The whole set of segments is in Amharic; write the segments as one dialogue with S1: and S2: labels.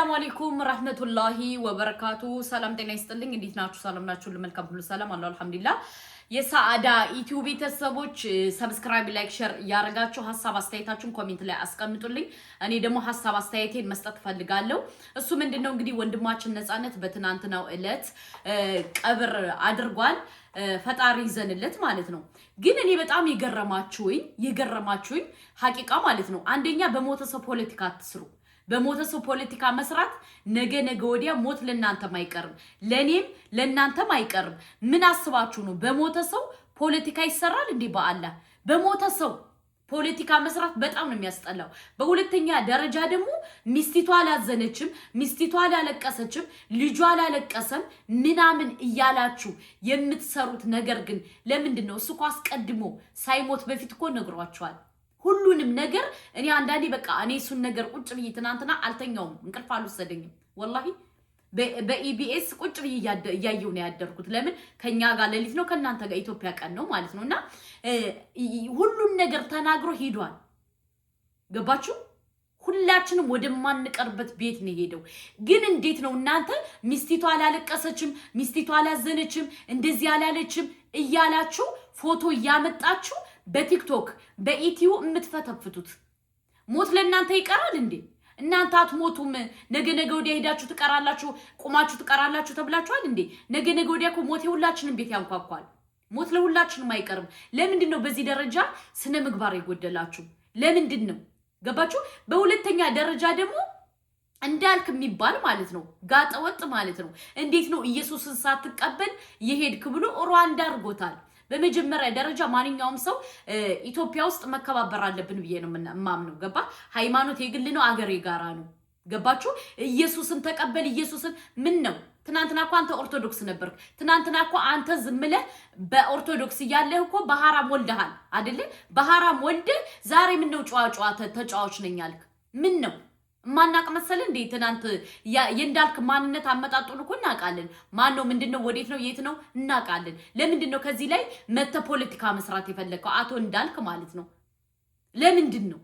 S1: السلام عليكم ورحمة الله وبركاته. سلام ጤና ይስጥልኝ እንዴት ናችሁ? ሰላም ናችሁ? ለመልካም ሁሉ ሰላም አላህ አልহামዱሊላህ። የሳአዳ ዩቲዩብ ቤተሰቦች ሰብስክራይብ ላይክ ሼር ያረጋችሁ ሐሳብ አስተያየታችሁን ኮሜንት ላይ አስቀምጡልኝ። እኔ ደግሞ ሐሳብ አስተያየቴን መስጠት ፈልጋለሁ። እሱ ምንድነው እንግዲህ ወንድማችን ነፃነት በትናንትናው ዕለት ቀብር አድርጓል። ፈጣሪ ይዘንለት ማለት ነው። ግን እኔ በጣም ይገረማችሁኝ ሐቂቃ ማለት ነው። አንደኛ በሞተ ሰው ፖለቲካ አትስሩ። በሞተ ሰው ፖለቲካ መስራት ነገ ወዲያ ሞት ለናንተም አይቀርም፣ ለኔም ለናንተም አይቀርም። ምን አስባችሁ ነው? በሞተ ሰው ፖለቲካ ይሰራል እንዴ? በአላህ በሞተ ሰው ፖለቲካ መስራት በጣም ነው የሚያስጠላው። በሁለተኛ ደረጃ ደግሞ ሚስቲቷ አላዘነችም፣ ሚስቲቷ አላለቀሰችም፣ ልጇ አላለቀሰም ምናምን እያላችሁ የምትሰሩት ነገር ግን ለምንድነው? እሱ እኮ አስቀድሞ ሳይሞት በፊት እኮ ነግሯቸዋል ሁሉንም ነገር። እኔ አንዳንዴ በቃ እኔ እሱን ነገር ቁጭ ብዬ ትናንትና አልተኛውም፣ እንቅልፍ አልወሰደኝም ወላሂ። በኢቢኤስ ቁጭ ብዬ እያየሁ ነው ያደርኩት። ለምን ከኛ ጋር ሌሊት ነው ከናንተ ጋር ኢትዮጵያ ቀን ነው ማለት ነውና ሁሉን ነገር ተናግሮ ሄዷል። ገባችሁ? ሁላችንም ወደማንቀርበት ቤት ነው ሄደው። ግን እንዴት ነው እናንተ ሚስቲቷ አላለቀሰችም፣ ሚስቲቷ አላዘነችም፣ እንደዚህ አላለችም እያላችሁ ፎቶ እያመጣችሁ በቲክቶክ በኢቲዩ የምትፈተፍቱት? ሞት ለእናንተ ይቀራል እንዴ? እናንተ አትሞቱም። ነገ ወዲያ ሄዳችሁ ትቀራላችሁ፣ ቁማችሁ ትቀራላችሁ ተብላችኋል እንዴ? ነገ ወዲያ እኮ ሞት የሁላችንም ቤት ያንኳኳል። ሞት ለሁላችንም አይቀርም። ለምንድን ነው በዚህ ደረጃ ስነ ምግባር የጎደላችሁ? ለምንድን ነው? ገባችሁ? በሁለተኛ ደረጃ ደግሞ እንዳልክ የሚባል ማለት ነው ጋጠወጥ ማለት ነው። እንዴት ነው ኢየሱስን ሳትቀበል የሄድክ ብሎ ሩዋንዳ አድርጎታል። በመጀመሪያ ደረጃ ማንኛውም ሰው ኢትዮጵያ ውስጥ መከባበር አለብን ብዬ ነው ማምነው። ገባ? ሃይማኖት የግል ነው፣ አገር የጋራ ነው። ገባችሁ? ኢየሱስን ተቀበል። ኢየሱስን ምን ነው? ትናንትና እኮ አንተ ኦርቶዶክስ ነበርክ። ትናንትና እኮ አንተ ዝምለህ በኦርቶዶክስ እያለህ እኮ በሐራም ወልደሃል አይደለ? በሐራም ወልደህ ዛሬ ምን ነው ጨዋጨዋ ተጫዋች ነኝ አልክ? ምን ነው ማናቅ መሰለ እንዴ? ትናንት የእንዳልክ ማንነት አመጣጡን እኮ እናውቃለን። ማን ነው? ምንድነው? ወዴት ነው? የት ነው? እናውቃለን። ለምንድን ነው ከዚህ ላይ መተ ፖለቲካ መስራት የፈለከው? አቶ እንዳልክ ማለት ነው። ለምንድን ነው?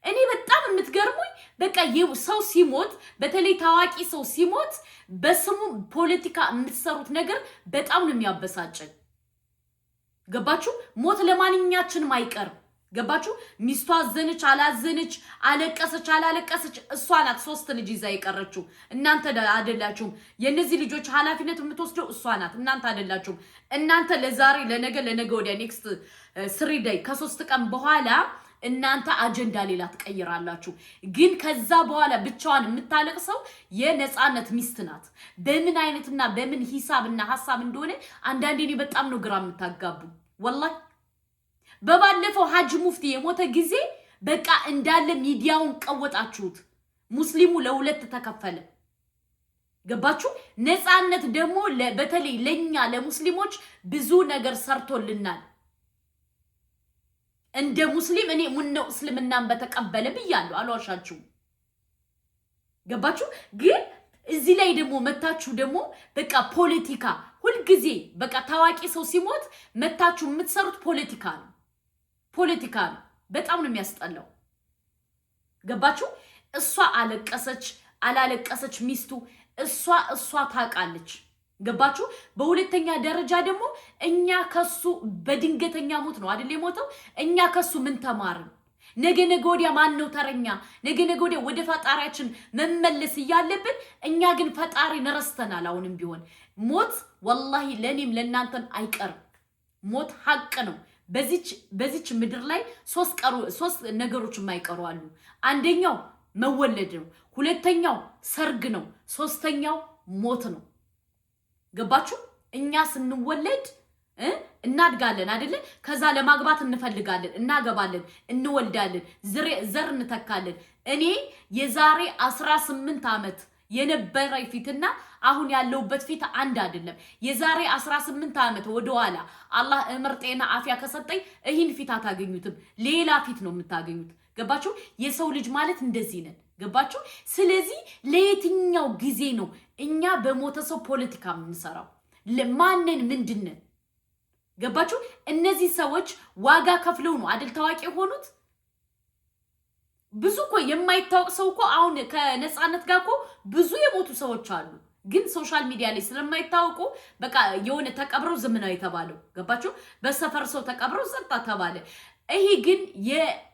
S1: እኔ በጣም የምትገርሙኝ በቃ ሰው ሲሞት፣ በተለይ ታዋቂ ሰው ሲሞት በስሙ ፖለቲካ የምትሰሩት ነገር በጣም ነው የሚያበሳጨኝ። ገባችሁ? ሞት ለማንኛችንም አይቀርም። ገባችሁ? ሚስቷ አዘነች አላዘነች፣ አለቀሰች አላለቀሰች፣ እሷ ናት 3 ልጅ ይዛ የቀረችው። እናንተ አይደላችሁም። የነዚህ ልጆች ኃላፊነት የምትወስደው እሷ ናት፣ እናንተ አይደላችሁም። እናንተ ለዛሬ ለነገ ወዲያ ኔክስት 3 ዴይ ከ3 ቀን በኋላ እናንተ አጀንዳ ሌላ ትቀይራላችሁ። ግን ከዛ በኋላ ብቻዋን የምታለቅሰው የነፃነት ሚስት ናት። በምን አይነትና በምን ሂሳብና ሐሳብ እንደሆነ አንዳንዴ እኔ በጣም ነው ግራ የምታጋቡ ወላሂ። በባለፈው ሐጅ ሙፍቲ የሞተ ጊዜ በቃ እንዳለ ሚዲያውን ቀወጣችሁት። ሙስሊሙ ለሁለት ተከፈለ። ገባችሁ? ነፃነት ደግሞ በተለይ ለኛ ለሙስሊሞች ብዙ ነገር ሰርቶልናል። እንደ ሙስሊም እኔ ሙነው እስልምናን በተቀበለ ብያለሁ፣ አልዋሻችሁ። ገባችሁ? ግን እዚህ ላይ ደግሞ መታችሁ ደግሞ በቃ ፖለቲካ ሁልጊዜ በቃ ታዋቂ ሰው ሲሞት መታችሁ የምትሰሩት ፖለቲካ ነው። በጣም ነው የሚያስጠላው። ገባችሁ? እሷ አለቀሰች አላለቀሰች ሚስቱ እሷ ታውቃለች። ገባችሁ? በሁለተኛ ደረጃ ደግሞ እኛ ከሱ በድንገተኛ ሞት ነው አይደል የሞተው። እኛ ከሱ ምን ተማርን? ነገ ወዲያ ማን ነው ተረኛ? ነገ ወዲያ ወደ ፈጣሪያችን መመለስ እያለብን እኛ ግን ፈጣሪን ረስተናል። አሁንም ቢሆን ሞት ወላሂ ለኔም ለናንተም አይቀርም። ሞት ሐቅ ነው። በዚች ምድር ላይ 3 ነገሮች የማይቀሩ አሉ። አንደኛው መወለድ ነው፣ ሁለተኛው ሰርግ ነው፣ ሶስተኛው ሞት ነው። ገባችሁ? እኛ ስንወለድ እናድጋለን አይደለ? ከዛ ለማግባት እንፈልጋለን፣ እናገባለን፣ እንወልዳለን፣ ዘር እንተካለን። እኔ የዛሬ 18 ዓመት የነበረ ፊትና አሁን ያለውበት ፊት አንድ አይደለም። የዛሬ 18 ዓመት ወደኋላ አላህ እምር ጤና አፍያ ከሰጠኝ ይህን ፊት አታገኙትም፣ ሌላ ፊት ነው የምታገኙት። ገባችሁ? የሰው ልጅ ማለት እንደዚህ ነን። ገባችሁ? ስለዚህ ለየትኛው ጊዜ ነው እኛ በሞተ ሰው ፖለቲካ የምንሰራው? ለማንን ምንድነን? ገባችሁ? እነዚህ ሰዎች ዋጋ ከፍለው ነው አይደል ታዋቂ የሆኑት? ብዙ እኮ የማይታወቅ ሰው እኮ አሁን ከነፃነት ጋር እኮ ብዙ የሞቱ ሰዎች አሉ። ግን ሶሻል ሚዲያ ላይ ስለማይታወቁ በቃ የሆነ ተቀብረው ዝም ነው የተባለው። ገባችሁ? በሰፈር ሰው ተቀብረው ጸጥ ተባለ። ይሄ ግን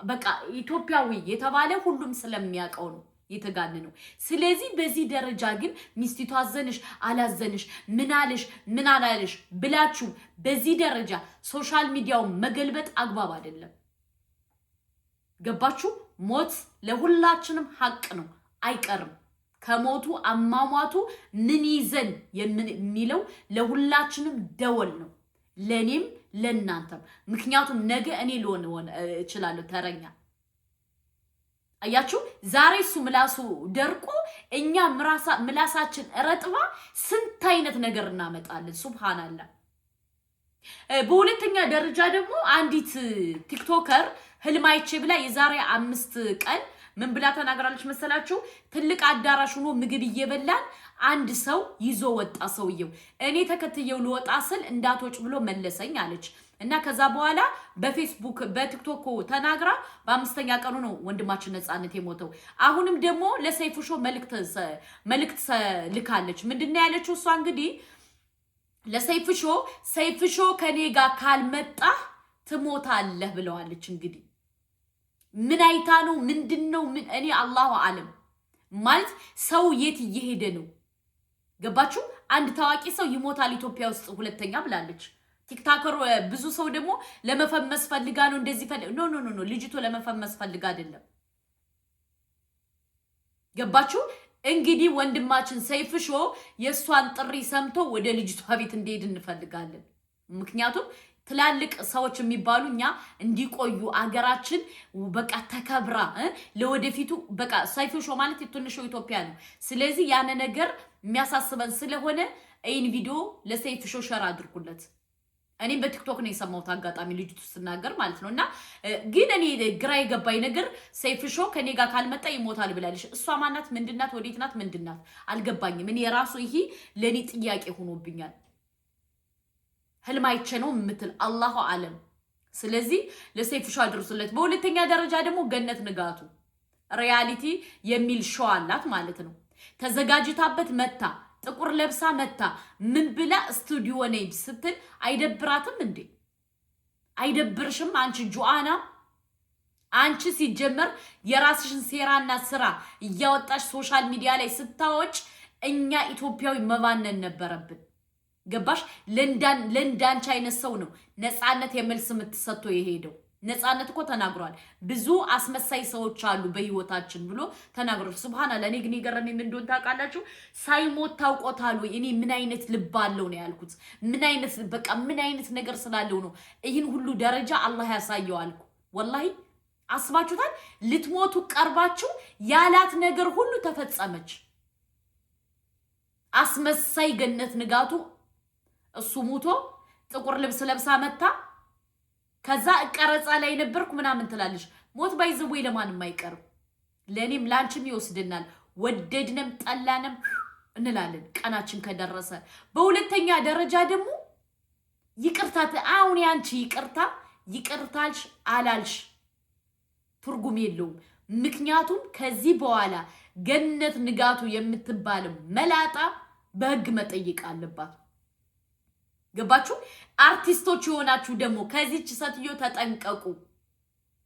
S1: በቃ ኢትዮጵያዊ የተባለ ሁሉም ስለሚያውቀው ነው የተጋነነው። ስለዚህ በዚህ ደረጃ ግን ሚስቲቱ አዘንሽ አላዘንሽ ምን አለሽ ምን አላለሽ ብላችሁ በዚህ ደረጃ ሶሻል ሚዲያውን መገልበጥ አግባብ አይደለም። ገባችሁ? ሞት ለሁላችንም ሀቅ ነው፣ አይቀርም። ከሞቱ አሟሟቱ ምን ይዘን የሚለው ለሁላችንም ደወል ነው፣ ለኔም ለናንተም። ምክንያቱም ነገ እኔ ልሆን እችላለሁ ተረኛ። አያችሁ? ዛሬ እሱ ምላሱ ደርቆ እኛ ምላሳችን ረጥባ ስንት አይነት ነገር እናመጣለን። ሱብሃንአላህ። በሁለተኛ ደረጃ ደግሞ አንዲት ቲክቶከር ህልማይቼ ብላ የዛሬ 5 ቀን ምን ብላ ተናግራለች መሰላችሁ? ትልቅ አዳራሽ ሆኖ ምግብ እየበላን አንድ ሰው ይዞ ወጣ። ሰውየው እኔ ተከትየው ልወጣ ስል እንዳትወጭ ብሎ መለሰኝ አለች። እና ከዛ በኋላ በፌስቡክ በቲክቶክ ተናግራ በ5ኛ ቀኑ ነው ወንድማችን ነፃነት የሞተው። አሁንም ደግሞ ለሰይፉ ሾው መልእክት ልካለች። ምንድነው ያለችው? እሷ እንግዲህ ለሰይፉ ሾው ከኔ ጋር ካልመጣ ትሞታለህ ብለዋለች። እንግዲህ ምን አይታ ነው ምንድነው? እኔ አላሁ አለም ማለት ሰው የት እየሄደ ነው? ገባችሁ? አንድ ታዋቂ ሰው ይሞታል ኢትዮጵያ ውስጥ ሁለተኛ ብላለች። ቲክታከሩ ብዙ ሰው ደግሞ ለመፈመስ ፈልጋ ነው እንደዚህ ኖ ልጅቱ ለመፈመስ ፈልጋ አይደለም። ገባችሁ? እንግዲህ ወንድማችን ሰይፉ ሾው የሷን ጥሪ ሰምቶ ወደ ልጅቷ ቤት እንዲሄድ እንፈልጋለን። ምክንያቱም ትላልቅ ሰዎች የሚባሉ እኛ እንዲቆዩ አገራችን በቃ ተከብራ ለወደፊቱ በቃ ሰይፉ ሾው ማለት የትንሹ ኢትዮጵያ ነው። ስለዚህ ያነ ነገር የሚያሳስበን ስለሆነ ይህን ቪዲዮ ለሰይፉ ሾው ሸር አድርጉለት። እኔም በቲክቶክ ነው የሰማሁት አጋጣሚ ልጅቱ ስትናገር ማለት ነው። እና ግን እኔ ግራ የገባኝ ነገር ሰይፉ ሾው ከኔ ጋር ካልመጣ ይሞታል ብላለች። እሷ ማናት? ምንድናት? ወዴት ናት? ምንድናት? አልገባኝም። እኔ የራሱ ይሄ ለኔ ጥያቄ ሆኖብኛል። ህልማይቼ ነው የምትል አላሁ አለም። ስለዚህ ለሰይፉ ሾው አድርሱለት። በሁለተኛ ደረጃ ደግሞ ገነት ንጋቱ ሪያሊቲ የሚል ሾው አላት ማለት ነው። ተዘጋጅታበት መታ ጥቁር ለብሳ መታ ምን ብላ ስቱዲዮ ነይ ስትል አይደብራትም እንዴ? አይደብርሽም? አንቺ ጁአና፣ አንቺ ሲጀመር የራስሽን ሴራና ስራ እያወጣሽ ሶሻል ሚዲያ ላይ ስታወጭ እኛ ኢትዮጵያዊ መባነን ነበረብን። ገባሽ? ለእንዳንቺ አይነት ሰው ነው ነፃነት የመልስ የምትሰጥቶ የሄደው። ነፃነት እኮ ተናግሯል። ብዙ አስመሳይ ሰዎች አሉ በህይወታችን ብሎ ተናግሯል። ሱብሃንአላህ። እኔ ግን ይገረመኝ ምን እንደሆነ ታውቃላችሁ? ሳይሞት ታውቆታል ወይ? እኔ ምን አይነት ልብ አለው ነው ያልኩት። ምን አይነት ነገር ስላለው ነው ይህን ሁሉ ደረጃ አላህ ያሳየው አልኩ። ወላሂ አስባችሁታል? ልትሞቱ ቀርባችሁ ያላት ነገር ሁሉ ተፈጸመች። አስመሳይ ገነት ንጋቱ እሱ ሞቶ ጥቁር ልብስ ለብሳ መታ ከዛ ቀረጻ ላይ ነበርኩ ምናምን ትላለች። ሞት ባይዘው ለማንም አይቀርም። ለኔም ላንቺም ይወስድናል። ወደድንም ጠላንም እንላለን ቀናችን ከደረሰ። በሁለተኛ ደረጃ ደግሞ ይቅርታ፣ አሁን ያንቺ ይቅርታልሽ አላልሽ ትርጉም የለውም። ምክንያቱም ከዚህ በኋላ ገነት ንጋቱ የምትባል መላጣ በህግ መጠየቅ አለባት። ገባችሁ? አርቲስቶች የሆናችሁ ደግሞ ከዚህች ሴትዮ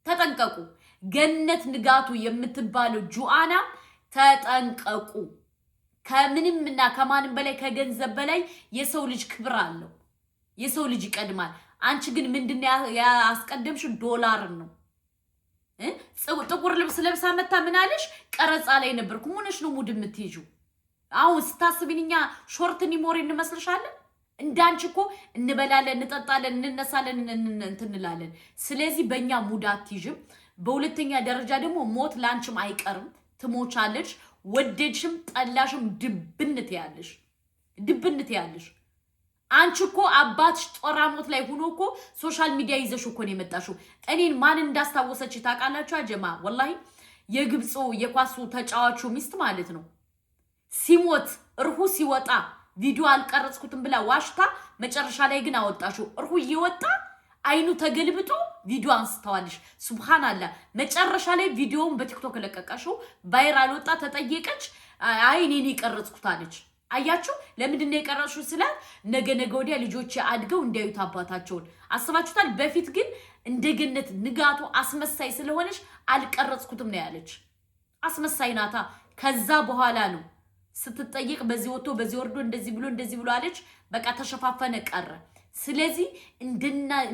S1: ተጠንቀቁ። ገነት ንጋቱ የምትባለው ጁአና ተጠንቀቁ። ከምንምና ከማንም በላይ ከገንዘብ በላይ የሰው ልጅ ክብር አለው። የሰው ልጅ ይቀድማል። አንቺ ግን ምንድነው ያስቀደምሽው? ዶላርን ነው። ጥቁር ልብስ ለብሳ መታ ምን አለሽ? ቀረጻ ላይ ነበርኩ። ምን ነው ሙድ የምትይዡ? አሁን ስታስቢኝኛ ሾርት ኒሞሪ እንመስልሻለን? እንዳንቺ እኮ እንበላለን፣ እንጠጣለን፣ እንነሳለን፣ እንትንላለን። ስለዚህ በእኛ ሙድ አትይዥም። በሁለተኛ ደረጃ ደግሞ ሞት ላንቺም አይቀርም፣ ትሞቻለሽ። ወደድሽም ጠላሽም ድብንት ያለሽ አንቺ እኮ አባትሽ ጦራ ሞት ላይ ሆኖ እኮ ሶሻል ሚዲያ ይዘሽ እኮ ነው የመጣሽው። እኔን ማን እንዳስታወሰች ታውቃላችሁ? አጀማ ወላሂ የግብፁ የኳሱ ተጫዋቹ ሚስት ማለት ነው። ሲሞት እርሁ ሲወጣ ቪዲዮ አልቀረጽኩትም ብላ ዋሽታ መጨረሻ ላይ ግን አወጣሽው። እርሁ እየወጣ አይኑ ተገልብጦ ቪዲዮ አንስተዋልሽ ሱብሃንአላህ መጨረሻ ላይ ቪዲዮውን በቲክቶክ ለቀቀሽው ቫይራል ወጣ ተጠየቀች አይ እኔ ቀረጽኩት አለች አያችሁ ለምንድን ነው የቀረጽሽው ስላት ነገ ወዲያ ልጆች አድገው እንዲያዩት አባታቸውን አስባችሁታል በፊት ግን እንደገነት ንጋቱ አስመሳይ ስለሆነሽ አልቀረጽኩትም ነው ያለች አስመሳይ ናታ ከዛ በኋላ ነው ስትጠየቅ በዚህ ወጥቶ በዚህ ወርዶ እንደዚህ ብሎ አለች በቃ ተሸፋፈነ ቀረ ስለዚህ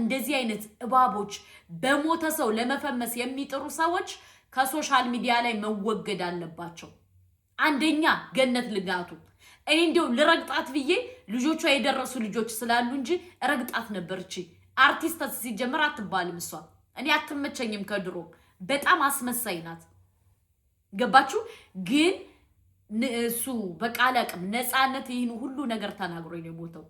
S1: እንደዚህ አይነት እባቦች በሞተ ሰው ለመፈመስ የሚጥሩ ሰዎች ከሶሻል ሚዲያ ላይ መወገድ አለባቸው አንደኛ ገነት ልጋቱ እኔ እንደው ለረግጣት ብዬ ልጆቿ የደረሱ ልጆች ስላሉ እንጂ ረግጣት ነበርቺ አርቲስት ሲጀመር አትባልም እሷ እኔ አትመቸኝም ከድሮ በጣም አስመሳይ ናት ገባችሁ ግን እሱ በቃላቅም ነፃነት ይሄን ሁሉ ነገር ተናግሮኝ ነው የሞተው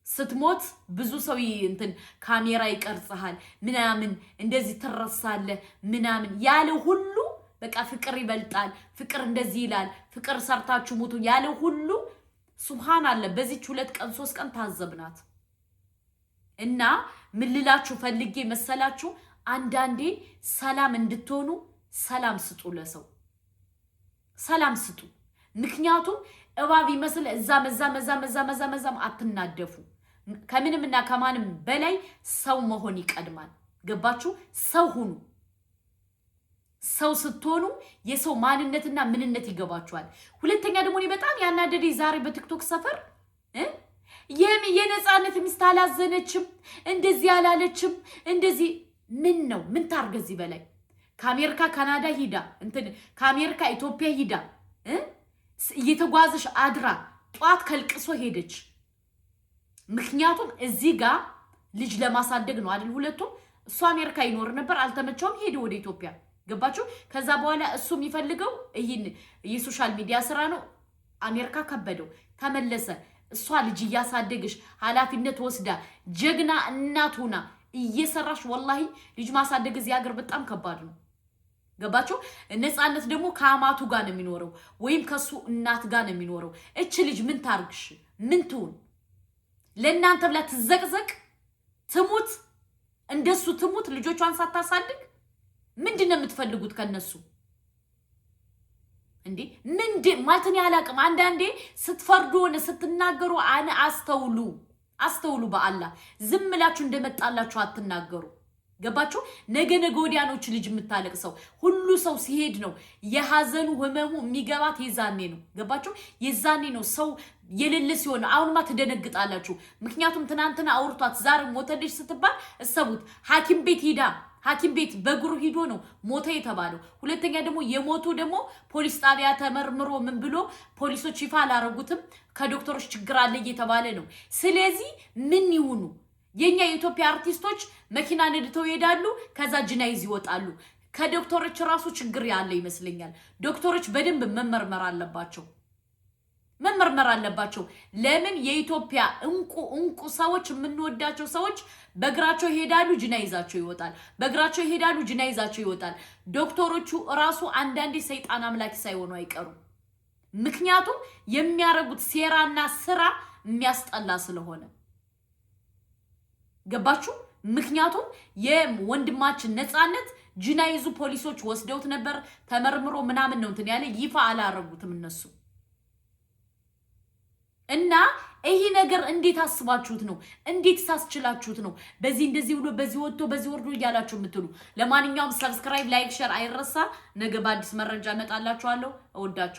S1: ስትሞት ብዙ ሰው እንትን ካሜራ ይቀርጽሃል ምናምን እንደዚህ ተረሳለ ምናምን ያለ ሁሉ በቃ ፍቅር ይበልጣል ፍቅር እንደዚህ ይላል ፍቅር ሰርታችሁ ሞቱ ያለ ሁሉ ሱብሃንአላህ በዚህ 2 ቀን 3 ቀን ታዘብናት እና ምን ልላችሁ ፈልጌ መሰላችሁ አንዳንዴ ሰላም እንድትሆኑ ሰላም ስጡ ለሰው ሰላም ስጡ ምክንያቱም እባብ ይመስል እዛ አትናደፉ ከምንምና ከማንም በላይ ሰው መሆን ይቀድማል ገባችሁ ሰው ሁኑ ሰው ስትሆኑ የሰው ማንነትና ምንነት ይገባችኋል ሁለተኛ ደግሞ እኔ በጣም ያናደደኝ ዛሬ በቲክቶክ ሰፈር የነፃነት ሚስት አላዘነችም እንደዚህ ያላለችም እንደዚህ ምን ነው ምን ታርገዚህ በላይ ከአሜሪካ ካናዳ ሂዳ እንትን ከአሜሪካ ኢትዮጵያ ሂዳ እየተጓዘሽ አድራ ጧት ከልቅሶ ሄደች ምክንያቱም እዚህ ጋር ልጅ ለማሳደግ ነው አይደል ሁለቱም እሱ አሜሪካ ይኖር ነበር አልተመቸውም ሄደ ወደ ኢትዮጵያ ገባችሁ ከዛ በኋላ እሱ የሚፈልገው ይሄን የሶሻል ሚዲያ ስራ ነው አሜሪካ ከበደው ተመለሰ እሷ ልጅ ያሳደግሽ ኃላፊነት ወስዳ ጀግና እናት ሆና እየሰራሽ ወላሂ ልጅ ማሳደግ እዚህ ሀገር በጣም ከባድ ነው ገባችሁ ነፃነት ደግሞ ከአማቱ ጋር ነው የሚኖረው ወይም ከሱ እናት ጋር ነው የሚኖረው እቺ ልጅ ምን ታርግሽ ምን ትሁን ለእናንተ ብላ ትዘቅዘቅ ትሙት እንደሱ ትሙት ልጆቿን ሳታሳድግ ምንድነው የምትፈልጉት ከነሱ እንዴ ማለትን ያላቅም አንዳንዴ ስትፈርዱን ስትናገሩ አስተውሉ በአላህ ዝም ብላችሁ እንደመጣላችሁ አትናገሩ ገባችሁ ነገ ወዲያኖች ልጅ የምታለቅሰው ሁሉ ሰው ሲሄድ ነው የሐዘኑ ህመሙ የሚገባት የዛኔ ነው ገባችሁ የዛኔ ነው ሰው የሌለ ሲሆን አሁንማ ተደነግጣላችሁ ምክንያቱም ትናንትና አውርቷት ዛሬ ሞተልሽ ስትባል እሰቡት ሐኪም ቤት በእግሩ ሂዶ ነው ሞተ የተባለው ሁለተኛ ደግሞ የሞቱ ደግሞ ፖሊስ ጣቢያ ተመርምሮ ምን ብሎ ፖሊሶች ይፋ አላረጉትም ከዶክተሮች ችግር አለ እየተባለ ነው ስለዚህ ምን ይሁኑ የኛ የኢትዮጵያ አርቲስቶች መኪና ነድተው ይሄዳሉ ከዛ ጅናይዝ ይወጣሉ ከዶክተሮች ራሱ ችግር ያለ ይመስለኛል ዶክተሮች በደንብ መመርመር አለባቸው ለምን የኢትዮጵያ እንቁ ሰዎች የምንወዳቸው ሰዎች በእግራቸው ይሄዳሉ ጅናይዛቸው ይወጣል ዶክተሮቹ ራሱ አንዳንዴ ሰይጣን አምላክ ሳይሆኑ አይቀሩ ምክንያቱም የሚያረጉት ሴራና ስራ የሚያስጠላ ስለሆነ ገባችሁ ምክንያቱም የወንድማችን ነፃነት ጅናይዙ ፖሊሶች ወስደውት ነበር ተመርምሮ ምናምን ነው እንትን ያለ ይፋ አላረጉትም እነሱ እና ይሄ ነገር እንዴት አስባችሁት ነው እንዴት ሳስችላችሁት ነው በዚህ እንደዚህ ብሎ በዚህ ወጥቶ በዚህ ወርዶ ያላችሁ የምትሉ ለማንኛውም ሰብስክራይብ ላይክ ሼር አይረሳ ነገ በአዲስ መረጃ እመጣላችኋለሁ እወዳችሁ